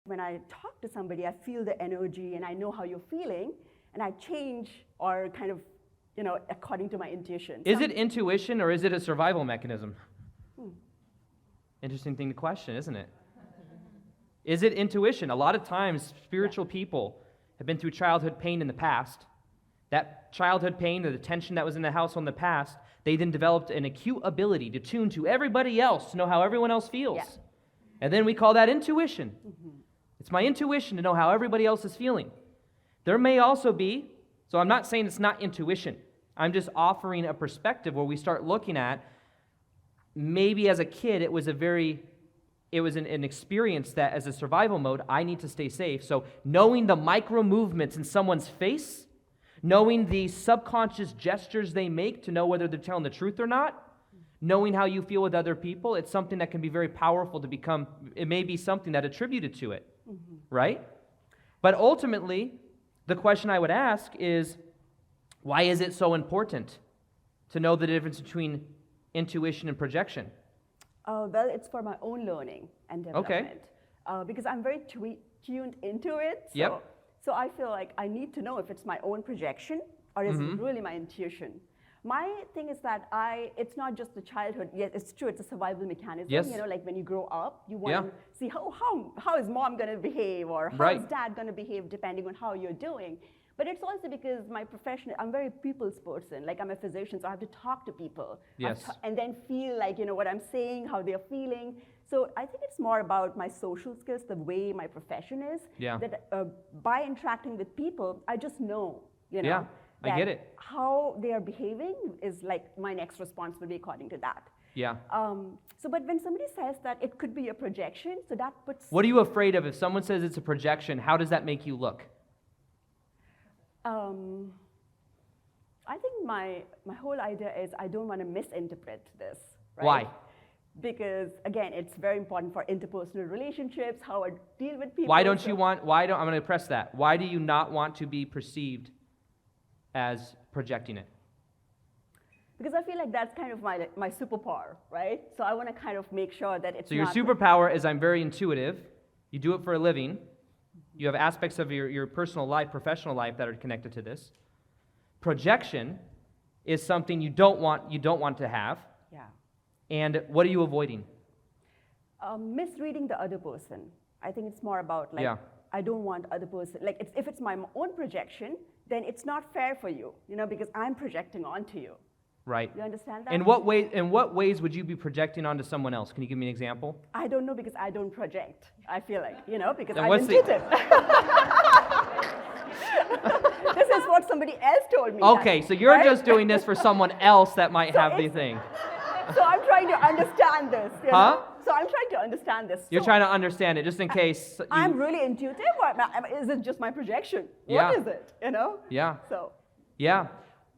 When I talk to somebody, I feel the energy and I know how you're feeling, and I change or kind of, according to my intuition. Is it intuition or is it a survival mechanism? Interesting thing to question, isn't it? Is it intuition? A lot of times, spiritual people have been through childhood pain in the past. That childhood pain or the tension that was in the household in the past, they then developed an acute ability to tune to everybody else, to know how everyone else feels. Yeah. And then we call that intuition. It's my intuition to know how everybody else is feeling. There may also be, so I'm not saying it's not intuition. I'm just offering a perspective where we start looking at, maybe as a kid, it was an experience that as a survival mode, I need to stay safe. So knowing the micro movements in someone's face, knowing the subconscious gestures they make to know whether they're telling the truth or not, knowing how you feel with other people, it's something that can be very powerful to become, it may be something that attributed to it, right? But ultimately, the question I would ask is, why is it so important to know the difference between intuition and projection? Well, it's for my own learning and development. Because I'm very tuned into it. So I feel like I need to know if it's my own projection or is it really my intuition. My thing is that it's not just the childhood. Yes, it's true, it's a survival mechanism. Yes. Like when you grow up, you want to see how is mom going to behave or how is dad going to behave depending on how you're doing. But it's also because my profession, I'm a very people's person. Like I'm a physician, so I have to talk to people. Yes. And then feel like, what I'm saying, how they're feeling. So I think it's more about my social skills, the way my profession is. Yeah. That by interacting with people, I just know, Yeah, I get it. How they are behaving is like my next response will be according to that. Yeah. But when somebody says that it could be a projection, so that puts... What are you afraid of? If someone says it's a projection, how does that make you look? I think my whole idea is I don't want to misinterpret this. Right? Why? Because again, it's very important for interpersonal relationships, how I deal with people. I'm going to press that. Why do you not want to be perceived as projecting it? Because I feel like that's kind of my superpower, right? So I want to kind of make sure that it's So your superpower is I'm very intuitive. You do it for a living. You have aspects of your personal life, professional life that are connected to this. Projection is something you don't want to have. Yeah. And what are you avoiding? Misreading the other person. I think it's more about I don't want other person, if it's my own projection, then it's not fair for you, because I'm projecting onto you. Right. You understand that? In what ways would you be projecting onto someone else? Can you give me an example? I don't know, because I don't project. I feel like, because Then I've what's been cheated. This is what somebody else told me. Okay, so you're just doing this for someone else that might have the thing. So I'm trying to understand this. Huh? So I'm trying to understand this. You're trying to understand it, just in case. I'm really intuitive, or is it just my projection? Yeah. What is it? Yeah. So. Yeah,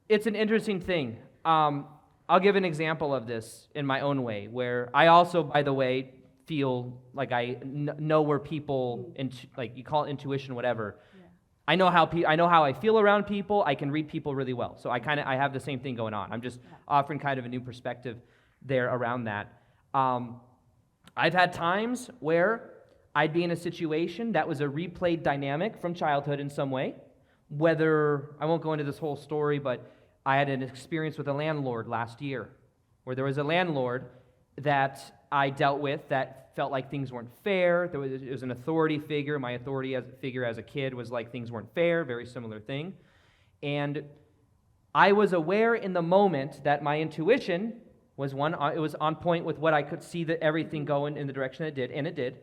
it's an interesting thing. I'll give an example of this in my own way, where I also, by the way, feel like I know where people, like you call it intuition, whatever. Yeah. I know how I feel around people. I can read people really well. So I have the same thing going on. I'm just offering kind of a new perspective there around that. I've had times where I'd be in a situation that was a replayed dynamic from childhood in some way. Whether, I won't go into this whole story, but I had an experience with a landlord last year where there was a landlord that I dealt with that felt like things weren't fair. It was an authority figure. My authority figure as a kid was like things weren't fair, very similar thing. And I was aware in the moment that my intuition was it was on point with what I could see that everything going in the direction it did, and it did.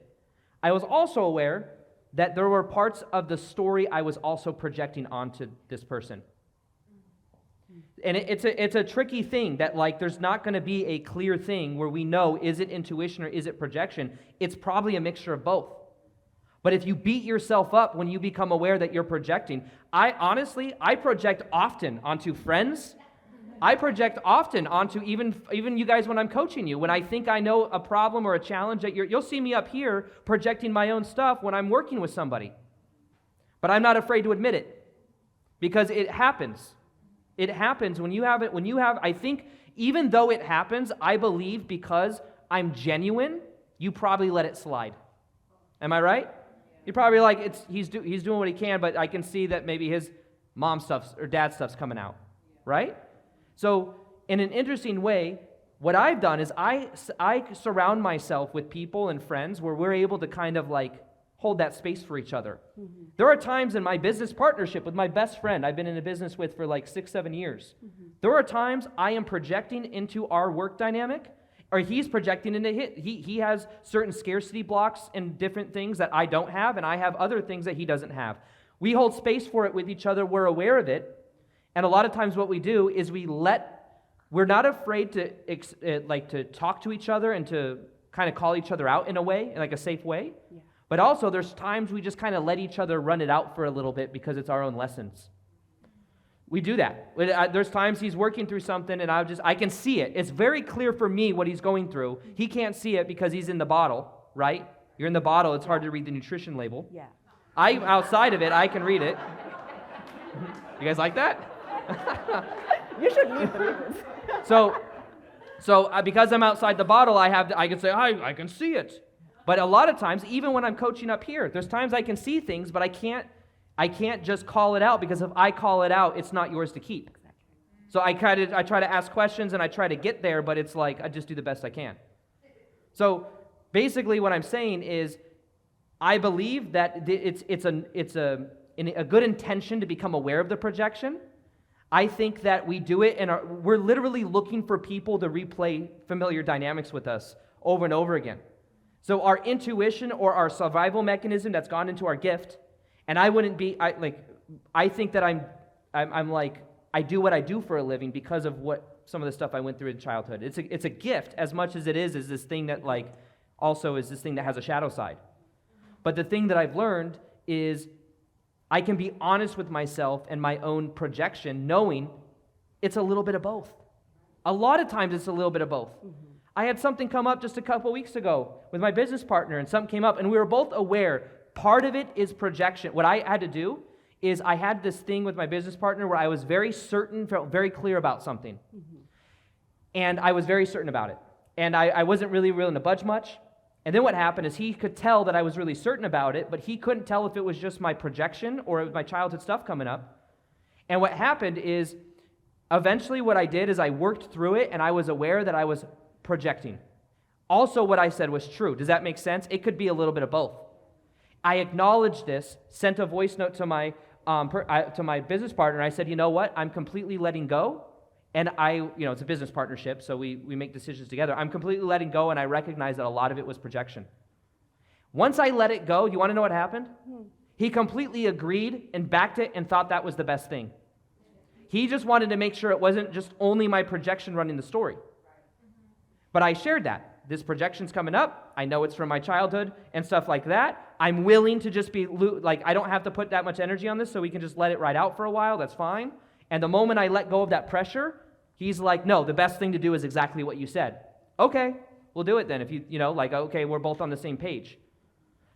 I was also aware that there were parts of the story I was also projecting onto this person. And it's a tricky thing that there's not going to be a clear thing where we know, is it intuition or is it projection? It's probably a mixture of both. But if you beat yourself up when you become aware that you're projecting, I project often onto friends. I project often onto even you guys when I'm coaching you. When I think I know a problem or a challenge that you'll see me up here projecting my own stuff when I'm working with somebody. But I'm not afraid to admit it because it happens. It happens when you have, I think, even though it happens, I believe because I'm genuine, you probably let it slide. Am I right? You're probably like, he's doing what he can, but I can see that maybe his mom stuff's or dad stuff's coming out, right? So in an interesting way, what I've done is I surround myself with people and friends where we're able to kind of like hold that space for each other. Mm-hmm. There are times in my business partnership with my best friend I've been in a business with for like 6-7 years. Mm-hmm. There are times I am projecting into our work dynamic, or he's projecting into he has certain scarcity blocks and different things that I don't have, and I have other things that he doesn't have. We hold space for it with each other. We're aware of it. And a lot of times what we do is we're not afraid to talk to each other and to kind of call each other out in a way, in like a safe way. Yeah. But also there's times we just kind of let each other run it out for a little bit because it's our own lessons. We do that. There's times he's working through something and I can see it. It's very clear for me what he's going through. He can't see it because he's in the bottle, right? You're in the bottle. It's hard to read the nutrition label. Yeah. Outside of it, I can read it. You guys like that? You should leave the labels. So because I'm outside the bottle, I can say, I can see it. But a lot of times, even when I'm coaching up here, there's times I can see things, but I can't just call it out, because if I call it out, it's not yours to keep. Exactly. So I try to ask questions and I try to get there, but it's like I just do the best I can. So basically what I'm saying is I believe that it's a good intention to become aware of the projection. I think that we do it and we're literally looking for people to replay familiar dynamics with us over and over again. So our intuition or our survival mechanism that's gone into our gift, and I think that I'm like, I do what I do for a living because of what some of the stuff I went through in childhood. It's a gift as much as it is this thing that also is this thing that has a shadow side. But the thing that I've learned is I can be honest with myself and my own projection, knowing it's a little bit of both. A lot of times it's a little bit of both. Mm-hmm. I had something come up just a couple weeks ago with my business partner, and something came up, and we were both aware. Part of it is projection. What I had to do is I had this thing with my business partner where I was very certain, felt very clear about something. Mm-hmm. And I was very certain about it. And I wasn't really willing to budge much. And then what happened is he could tell that I was really certain about it, but he couldn't tell if it was just my projection or my childhood stuff coming up. And what happened is eventually what I did is I worked through it, and I was aware that I was projecting. Also, what I said was true. Does that make sense? It could be a little bit of both. I acknowledged this, sent a voice note to my business partner, and I said, you know what? I'm completely letting go. And it's a business partnership, so we make decisions together. I'm completely letting go, and I recognize that a lot of it was projection. Once I let it go, you want to know what happened? He completely agreed and backed it and thought that was the best thing. He just wanted to make sure it wasn't just only my projection running the story. But I shared that. This projection's coming up. I know it's from my childhood and stuff like that. I'm willing to just be, I don't have to put that much energy on this, so we can just let it ride out for a while. That's fine. And the moment I let go of that pressure, he's like, no, the best thing to do is exactly what you said. Okay, we'll do it then. If okay, we're both on the same page.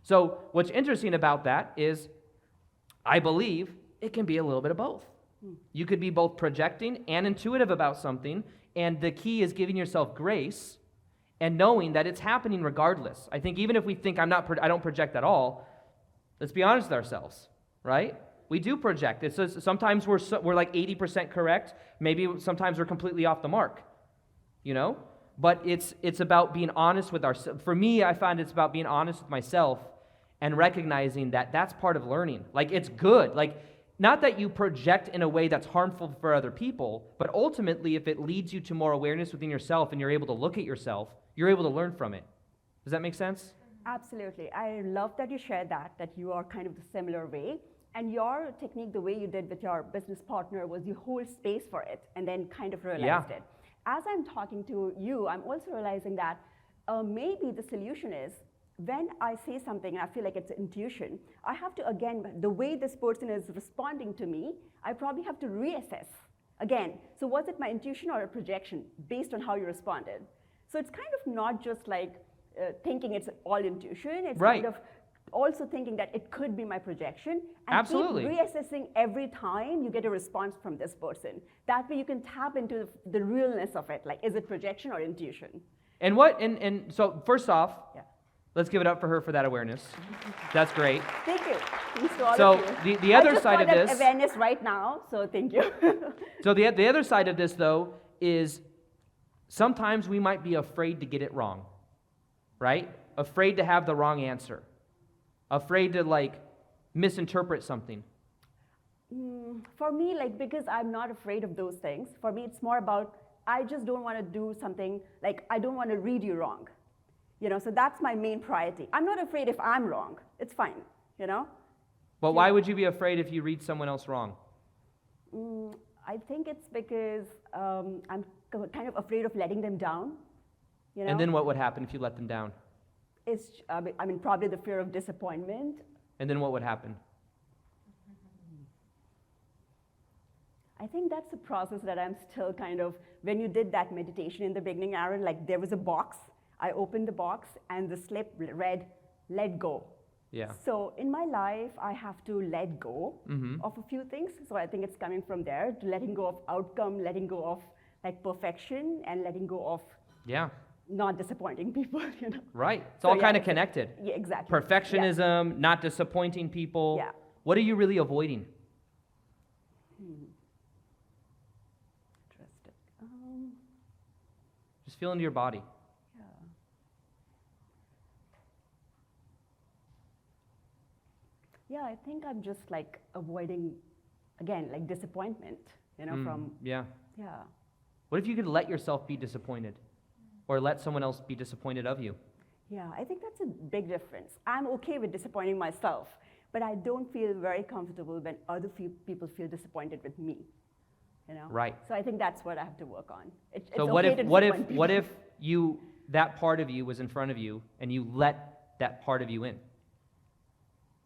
So what's interesting about that is I believe it can be a little bit of both. You could be both projecting and intuitive about something, and the key is giving yourself grace and knowing that it's happening regardless. I think even if we think I don't project at all, let's be honest with ourselves, right? We do project. It's just, sometimes we're like 80% correct. Maybe sometimes we're completely off the mark, But it's about being honest with ourselves. For me, I find it's about being honest with myself and recognizing that that's part of learning. It's good. Not that you project in a way that's harmful for other people, but ultimately, if it leads you to more awareness within yourself and you're able to look at yourself, you're able to learn from it. Does that make sense? Absolutely. I love that you shared that you are kind of the similar way. And your technique, the way you did with your business partner, was you hold space for it and then kind of realized it. As I'm talking to you, I'm also realizing that maybe the solution is when I say something and I feel like it's intuition, I have to, again, the way this person is responding to me, I probably have to reassess again. So was it my intuition or a projection based on how you responded? So it's kind of not just thinking it's all intuition. It's kind of also thinking that it could be my projection, and Absolutely. Keep reassessing every time you get a response from this person. That way you can tap into the realness of it, is it projection or intuition? And so first off, Let's give it up for her for that awareness. That's great. Thank you. Thanks to all So of you. the other side of I this. just got that awareness right now, so thank you. So the other side of this, though, is sometimes we might be afraid to get it wrong, right? Afraid to have the wrong answer. Afraid to, like, misinterpret something. For me, like, because I'm not afraid of those things, for me it's more about I just don't want to do something, like I don't want to read you wrong. So that's my main priority. I'm not afraid if I'm wrong. It's fine, But why would you be afraid if you read someone else wrong? I think it's because I'm kind of afraid of letting them down. And then what would happen if you let them down? It's, probably the fear of disappointment. And then what would happen? I think that's a process that I'm still kind of, when you did that meditation in the beginning, Aaron, like there was a box. I opened the box and the slip read, let go. Yeah. So in my life, I have to let go of a few things. So I think it's coming from there, to letting go of outcome, letting go of like perfection, and letting go of not disappointing people. Right. It's all kind of connected. Yeah, exactly. Perfectionism, not disappointing people. Yeah. What are you really avoiding? Interesting. Just feel into your body. Yeah, I think I'm just like avoiding, again, like disappointment, from. Yeah. Yeah. What if you could let yourself be disappointed? Or let someone else be disappointed of you? Yeah, I think that's a big difference. I'm okay with disappointing myself, but I don't feel very comfortable when other people feel disappointed with me. Right. So I think that's what I have to work on. It's so okay what if that part of you was in front of you and you let that part of you in?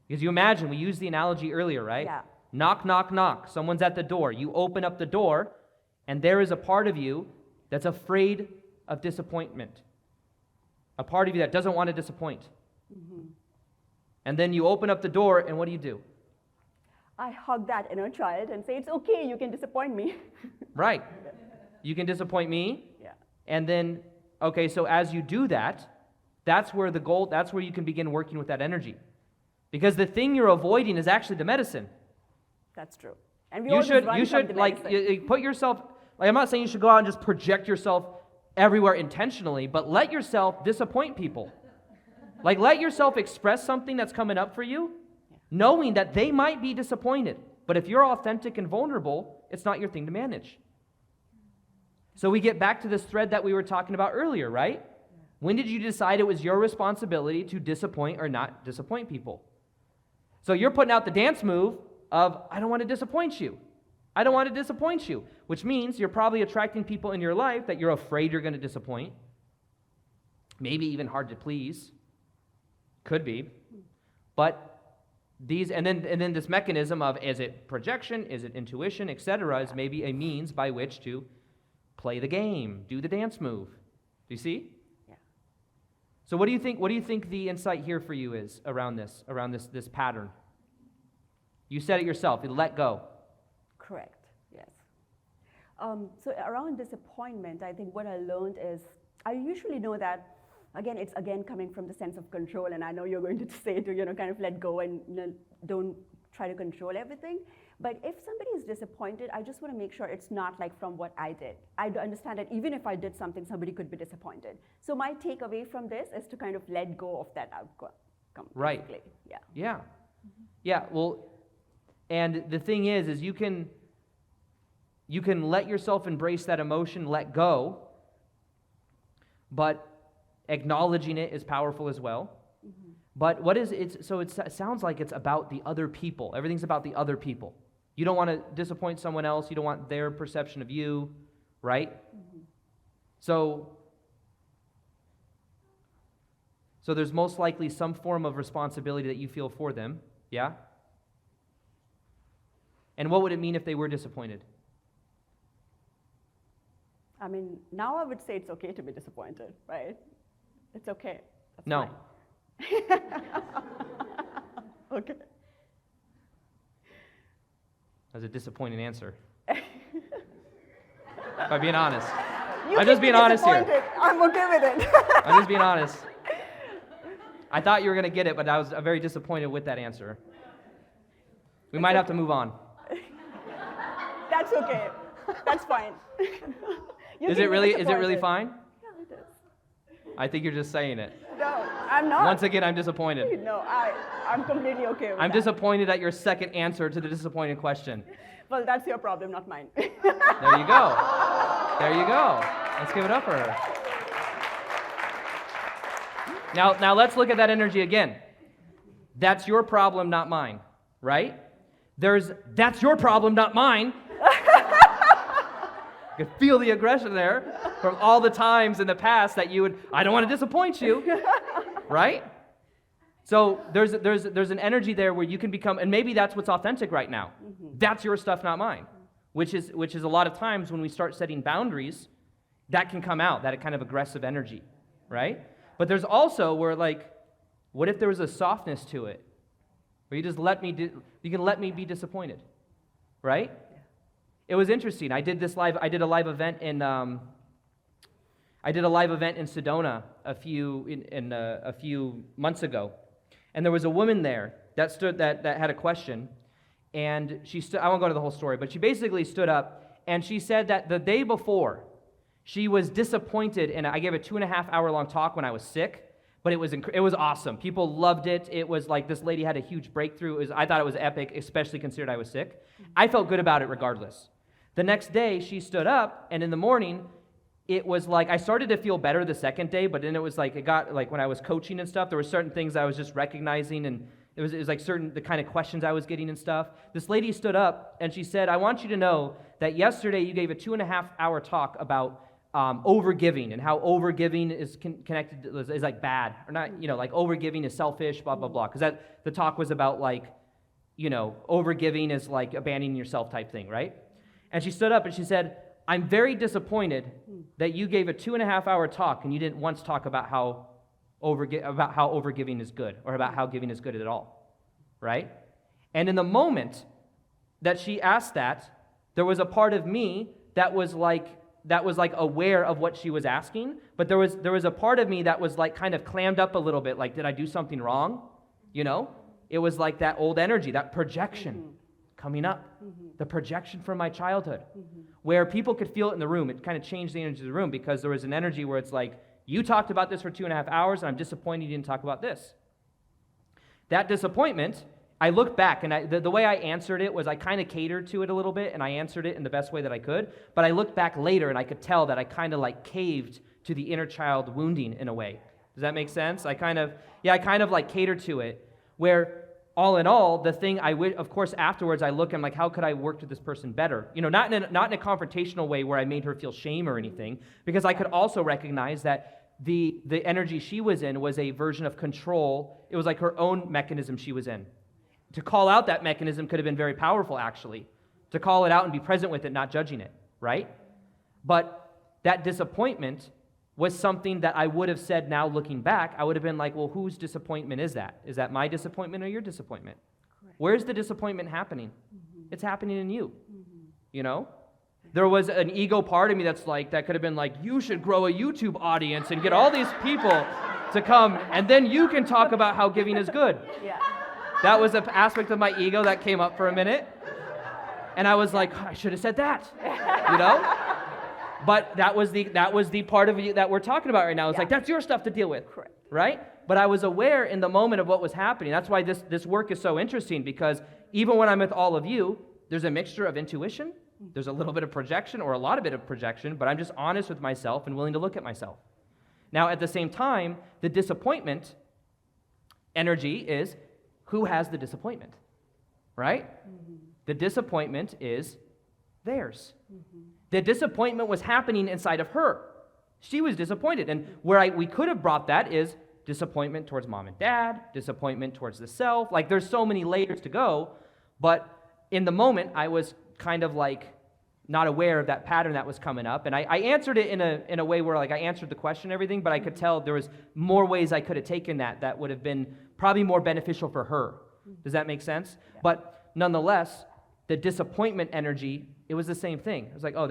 Because you imagine, we used the analogy earlier, right? Yeah. Knock, knock, knock. Someone's at the door. You open up the door, and there is a part of you that's afraid of disappointment. A part of you that doesn't want to disappoint. And then you open up the door, and what do? I hug that inner child and say, it's okay, you can disappoint me. Right. You can disappoint me. Yeah. And then, okay, so as you do that, that's where you can begin working with that energy. Because the thing you're avoiding is actually the medicine. That's true. And we you should you put yourself, I'm not saying you should go out and just project yourself everywhere intentionally, but let yourself disappoint people. Let yourself express something that's coming up for you, knowing that they might be disappointed. But if you're authentic and vulnerable, it's not your thing to manage. So we get back to this thread that we were talking about earlier, right? When did you decide it was your responsibility to disappoint or not disappoint people? So you're putting out the dance move of, I don't want to disappoint you. I don't want to disappoint you, which means you're probably attracting people in your life that you're afraid you're going to disappoint. Maybe even hard to please. Could be. But and then this mechanism of, is it projection, is it intuition, etc., is maybe a means by which to play the game, do the dance move. Do you see? So what do you think the insight here for you is around this pattern? You said it yourself, you let go. Correct, yes. So around disappointment, I think what I learned is, I usually know that, it's coming from the sense of control, and I know you're going to say to, kind of let go and don't try to control everything. But if somebody is disappointed, I just want to make sure it's not like from what I did. I understand that even if I did something, somebody could be disappointed. So my takeaway from this is to kind of let go of that outcome. Right. Basically. Yeah. Yeah. Yeah. Well, and the thing is you can let yourself embrace that emotion, let go, but acknowledging it is powerful as well. But it sounds like it's about the other people. Everything's about the other people. You don't want to disappoint someone else. You don't want their perception of you, right? So there's most likely some form of responsibility that you feel for them, yeah? And what would it mean if they were disappointed? Now I would say it's okay to be disappointed, right? It's okay. That's no. Fine. Okay. That's a disappointing answer. If I'm being honest. I'm just being honest here. I'm okay with it. I'm just being honest. I thought you were going to get it, but I was very disappointed with that answer. We might have to move on. That's okay. That's fine. Is it really fine? Yeah, it is. I think you're just saying it. No, I'm not. Once again, I'm disappointed. No, I'm completely okay with I'm that. disappointed at your second answer to the disappointing question. Well, that's your problem, not mine. There you go. There you go. Let's give it up for her. Now let's look at that energy again. That's your problem, not mine, right? That's your problem, not mine. You can feel the aggression there from all the times in the past that I don't want to disappoint you, right? So there's an energy there where you can become, and maybe that's what's authentic right now. Mm-hmm. That's your stuff, not mine. Which is a lot of times when we start setting boundaries, that can come out, that kind of aggressive energy, right? But there's also where what if there was a softness to it, where you just you can let me be disappointed, right? Yeah. It was interesting. I did a live event in Sedona a few months ago. And there was a woman there that had a question, and she stood. I won't go to the whole story, but she basically stood up and she said that the day before she was disappointed, and I gave a 2.5 hour long talk when I was sick, but it was awesome. People loved it. It was like this lady had a huge breakthrough. I thought it was epic, especially considered I was sick. I felt good about it regardless. The next day she stood up, and in the morning, it was like I started to feel better the second day, but then it was like it got like when I was coaching and stuff, there were certain things I was just recognizing, and it was like the kind of questions I was getting and stuff. This lady stood up and she said, "I want you to know that yesterday you gave a 2.5 hour talk about overgiving and how overgiving is connected is like bad or not. Like overgiving is selfish, blah blah blah. Because the talk was about overgiving is like abandoning yourself type thing, right?" And she stood up and she said, "I'm very disappointed that you gave a 2.5 hour talk and you didn't once talk about how overgiving is good or about how giving is good at all, right?" And in the moment that she asked that, there was a part of me that was like aware of what she was asking, but there was a part of me that was like kind of clammed up a little bit, like, did I do something wrong? It was like that old energy, that projection coming up, the projection from my childhood, where people could feel it in the room. It kind of changed the energy of the room because there was an energy where it's like, you talked about this for 2.5 hours, and I'm disappointed you didn't talk about this. That disappointment, I looked back, and the way I answered it was I kind of catered to it a little bit, and I answered it in the best way that I could, but I looked back later, and I could tell that I kind of like caved to the inner child wounding in a way. Does that make sense? I kind of like catered to it, where all in all, the thing of course, afterwards I look and I'm like, how could I work with this person better? Not in a confrontational way where I made her feel shame or anything, because I could also recognize that the energy she was in was a version of control. It was like her own mechanism she was in. To call out that mechanism could have been very powerful, actually. To call it out and be present with it, not judging it, right? But that disappointment was something that I would have said now looking back. I would have been like, well, whose disappointment is that? Is that my disappointment or your disappointment? Correct. Where's the disappointment happening? It's happening in you, There was an ego part of me that could have been like, you should grow a YouTube audience and get all these people to come, and then you can talk about how giving is good. Yeah. That was an aspect of my ego that came up for a minute. And I was like, I should have said that, But that was the part of you that we're talking about right now. It's like, that's your stuff to deal with, correct, right? But I was aware in the moment of what was happening. That's why this work is so interesting, because even when I'm with all of you, there's a mixture of intuition, there's a little bit of projection or a lot of bit of projection, but I'm just honest with myself and willing to look at myself. Now, at the same time, the disappointment energy is, who has the disappointment, right? The disappointment is theirs. The disappointment was happening inside of her. She was disappointed. And where we could have brought that is disappointment towards mom and dad, disappointment towards the self. Like, there's so many layers to go. But in the moment, I was kind of like not aware of that pattern that was coming up. And I answered it in a way where like I answered the question and everything, but I could tell there was more ways I could have taken that would have been probably more beneficial for her. Does that make sense? Yeah. But nonetheless, the disappointment energy, it was the same thing. It was like, oh,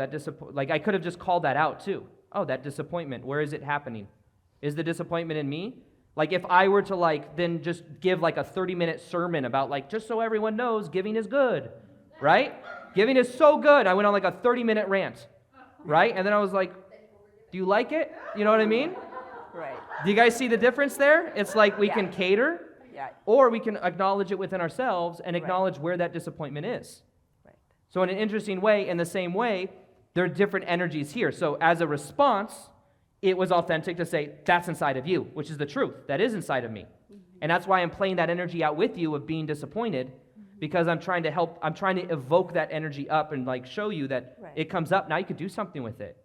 like I could have just called that out too. Oh, that disappointment, where is it happening? Is the disappointment in me? Like if I were to like then just give like a 30-minute sermon about like, just so everyone knows, giving is good, right? Giving is so good. I went on like a 30-minute rant, right? And then I was like, do you like it? You know what I mean? Right. Do you guys see the difference there? It's like we can cater, Yeah. or we can acknowledge it within ourselves and acknowledge where that disappointment is. Right. So in an interesting way, in the same way, there are different energies here. So as a response, it was authentic to say, that's inside of you, which is the truth. That is inside of me. And that's why I'm playing that energy out with you of being disappointed, because I'm trying to evoke that energy up and like show you that it comes up. Now you could do something with it.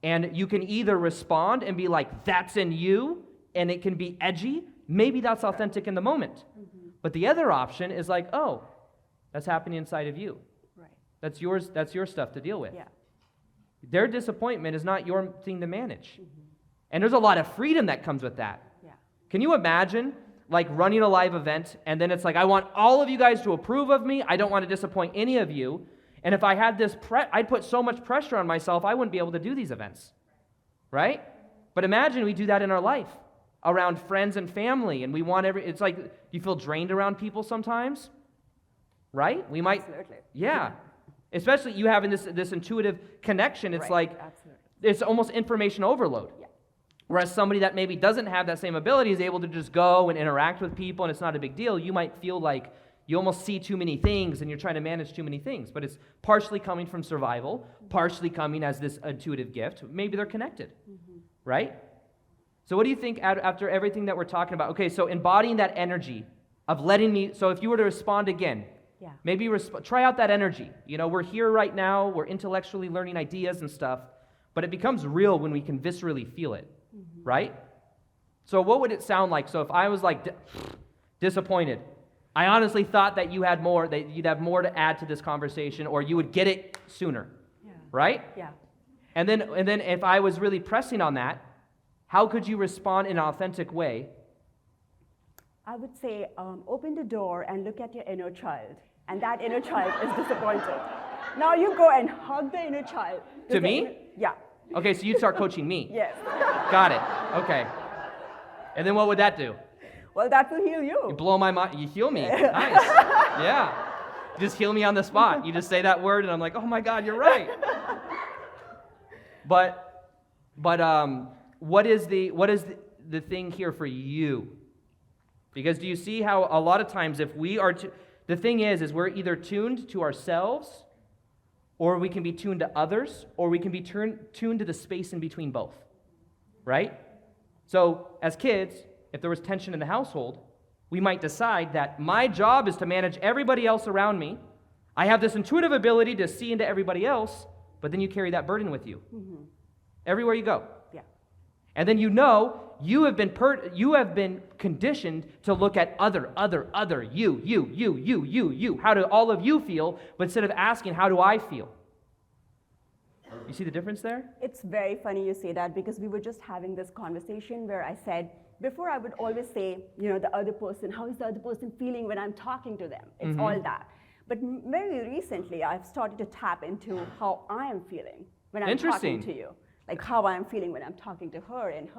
And you can either respond and be like, that's in you, and it can be edgy. Maybe that's authentic in the moment. But the other option is like, oh, that's happening inside of you. Right. That's yours. That's your stuff to deal with. Yeah. Their disappointment is not your thing to manage. And there's a lot of freedom that comes with that. Yeah. Can you imagine like running a live event and then it's like, I want all of you guys to approve of me. I don't want to disappoint any of you. And if I had this, I'd put so much pressure on myself, I wouldn't be able to do these events. Right? But imagine we do that in our life around friends and family. And we want it's like, you feel drained around people sometimes. Right? We might. Absolutely. Yeah. Especially you having this intuitive connection, it's like, it's almost information overload. Yeah. Whereas somebody that maybe doesn't have that same ability is able to just go and interact with people and it's not a big deal. You might feel like you almost see too many things and you're trying to manage too many things. But it's partially coming from survival, partially coming as this intuitive gift. Maybe they're connected, right? So what do you think after everything that we're talking about? Okay, so embodying that energy of letting me, so if you were to respond again, yeah. Maybe try out that energy. You know, we're here right now, we're intellectually learning ideas and stuff, but it becomes real when we can viscerally feel it, right? So what would it sound like? So if I was like disappointed, I honestly thought that you had more, that you'd have more to add to this conversation, or you would get it sooner, right? Yeah. And then if I was really pressing on that, how could you respond in an authentic way? I would say, open the door and look at your inner child. And that inner child is disappointed. Now you go and hug the inner child. To me? Yeah. Okay, so you'd start coaching me. Yes. Got it. Okay. And then what would that do? Well, that will heal you. You blow my mind. You heal me. Nice. Yeah. You just heal me on the spot. You just say that word, and I'm like, oh my God, you're right. But what is the thing here for you? Because do you see how a lot of times if we are the thing is we're either tuned to ourselves, or we can be tuned to others, or we can be tuned to the space in between both, right? So as kids, if there was tension in the household, we might decide that my job is to manage everybody else around me. I have this intuitive ability to see into everybody else, but then you carry that burden with you everywhere you go. Yeah. And then you know you have been conditioned to look at other, you. How do all of you feel? But instead of asking, how do I feel? You see the difference there? It's very funny you say that, because we were just having this conversation where I said, before I would always say, the other person, how is the other person feeling when I'm talking to them? It's all that. But very recently, I've started to tap into how I am feeling when I'm talking to you. Like how I'm feeling when I'm talking to her, and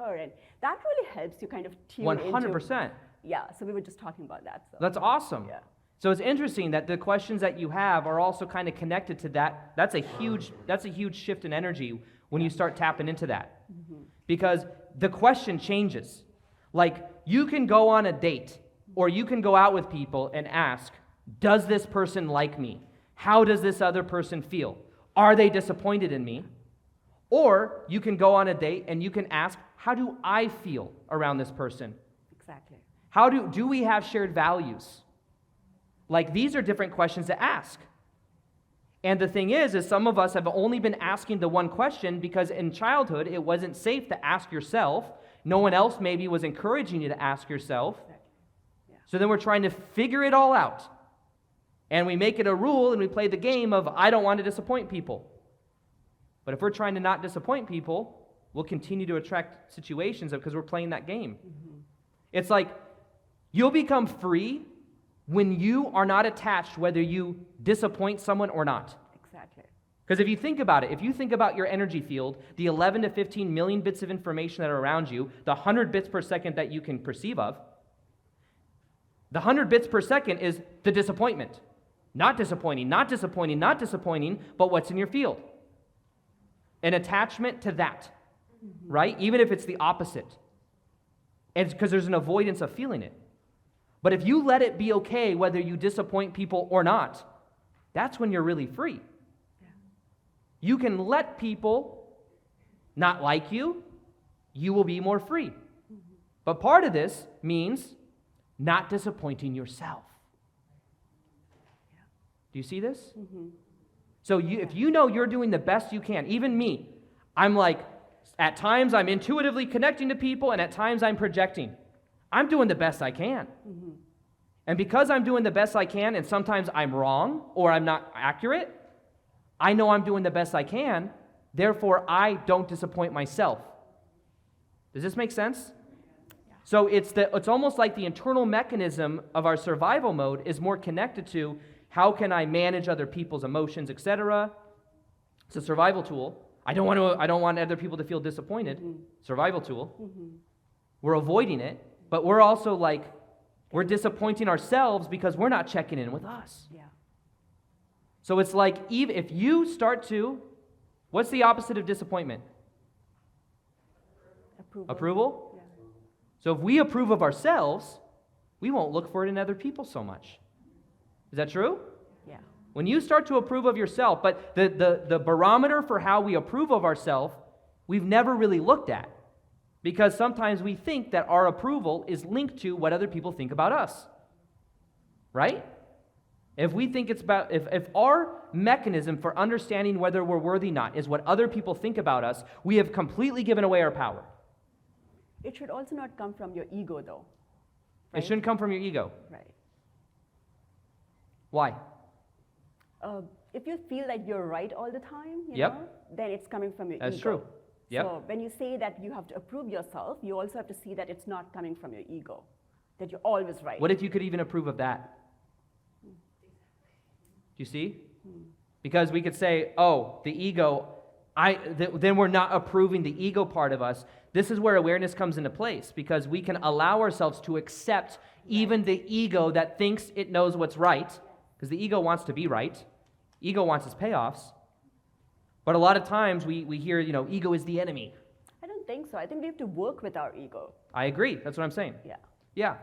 that really helps you kind of tune 100%. Yeah, so we were just talking about that. So. That's awesome. Yeah. So it's interesting that the questions that you have are also kind of connected to that. That's a huge shift in energy when you start tapping into that. Because the question changes. Like you can go on a date, or you can go out with people and ask, does this person like me? How does this other person feel? Are they disappointed in me? Or you can go on a date and you can ask, how do I feel around this person? Exactly. How do we have shared values? Like these are different questions to ask. And the thing is some of us have only been asking the one question because in childhood it wasn't safe to ask yourself. No one else maybe was encouraging you to ask yourself. Yeah. So then we're trying to figure it all out. And we make it a rule and we play the game of I don't want to disappoint people. But if we're trying to not disappoint people, we'll continue to attract situations because we're playing that game. It's like you'll become free when you are not attached whether you disappoint someone or not. Exactly. Because if you think about it, if you think about your energy field, the 11 to 15 million bits of information that are around you, the 100 bits per second that you can perceive of, the 100 bits per second is the disappointment. Not disappointing, not disappointing, not disappointing, but what's in your field. An attachment to that, right? Even if it's the opposite. And it's because there's an avoidance of feeling it. But if you let it be okay whether you disappoint people or not, that's when you're really free. You can let people not like you, you will be more free. But part of this means not disappointing yourself. Do you see this? So if you know you're doing the best you can, even me, I'm like, at times I'm intuitively connecting to people and at times I'm projecting. I'm doing the best I can. And because I'm doing the best I can and sometimes I'm wrong or I'm not accurate, I know I'm doing the best I can, therefore I don't disappoint myself. Does this make sense? So it's almost like the internal mechanism of our survival mode is more connected to how can I manage other people's emotions, etc. It's a survival tool. I don't want other people to feel disappointed. Survival tool. We're avoiding it, but we're also like we're disappointing ourselves because we're not checking in with us. Yeah. So it's like, even if you start to, what's the opposite of disappointment? Approval? Yeah. So if we approve of ourselves, we won't look for it in other people so much. Is that true? Yeah. When you start to approve of yourself, but the barometer for how we approve of ourselves, we've never really looked at. Because sometimes we think that our approval is linked to what other people think about us. Right? If we think it's about, if our mechanism for understanding whether we're worthy or not is what other people think about us, we have completely given away our power. It should also not come from your ego, though. Right? It shouldn't come from your ego. Right. Why? If you feel like you're right all the time, you Yep. know, then it's coming from your ego. That's true. Yep. So when you say that you have to approve yourself, you also have to see that it's not coming from your ego, that you're always right. What if you could even approve of that? Do you see? Because we could say, oh, the ego, then we're not approving the ego part of us. This is where awareness comes into place, because we can allow ourselves to accept even the ego that thinks it knows what's right, because the ego wants to be right. Ego wants its payoffs. But a lot of times we hear, ego is the enemy. I don't think so. I think we have to work with our ego. I agree. That's what I'm saying. Yeah. Yeah,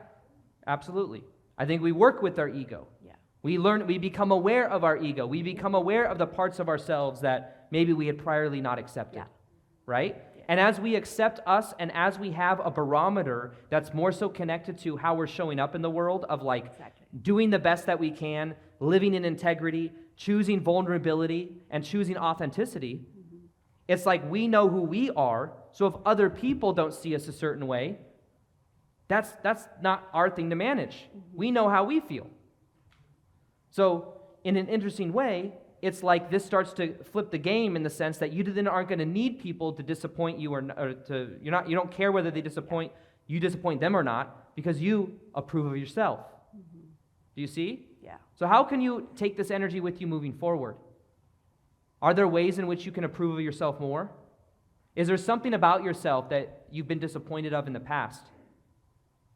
absolutely. I think we work with our ego. Yeah. We become aware of our ego. We become aware of the parts of ourselves that maybe we had priorly not accepted. Yeah. Right? Yeah. And as we accept us and as we have a barometer that's more so connected to how we're showing up in the world of Exactly. doing the best that we can, living in integrity, choosing vulnerability, and choosing authenticity, it's like we know who we are, so if other people don't see us a certain way, that's not our thing to manage. We know how we feel. So in an interesting way, it's like this starts to flip the game in the sense that you then aren't going to need people to disappoint you you don't care whether you disappoint them or not, because you approve of yourself. Do you see? Yeah. So how can you take this energy with you moving forward? Are there ways in which you can approve of yourself more? Is there something about yourself that you've been disappointed of in the past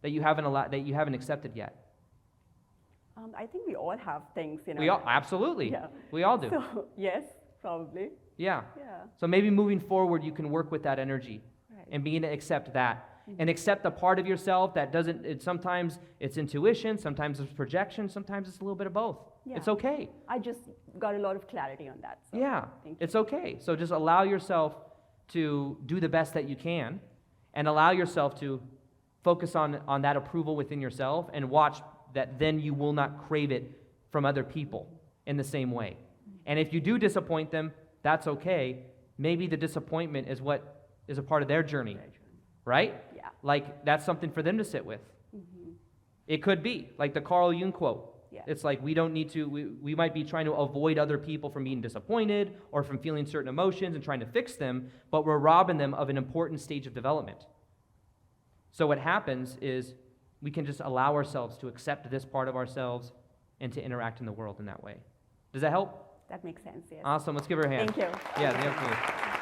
that you haven't accepted yet? I think we all have things, Absolutely. Yeah. We all do. So, yes, probably. Yeah. Yeah. So maybe moving forward, you can work with that energy Right. and begin to accept that. And accept the part of yourself that sometimes it's intuition, sometimes it's projection, sometimes it's a little bit of both. Yeah. It's okay. I just got a lot of clarity on that. So Yeah, thank you. it's okay. So just allow yourself to do the best that you can and allow yourself to focus on that approval within yourself and watch that then you will not crave it from other people in the same way. And if you do disappoint them, that's okay. Maybe the disappointment is what is a part of their journey, right? Yeah. Like that's something for them to sit with. It could be, like the Carl Jung quote. Yeah. It's like we might be trying to avoid other people from being disappointed or from feeling certain emotions and trying to fix them, but we're robbing them of an important stage of development. So what happens is we can just allow ourselves to accept this part of ourselves and to interact in the world in that way. Does that help? That makes sense, yes. Awesome. Let's give her a hand. Thank you. Yeah, definitely.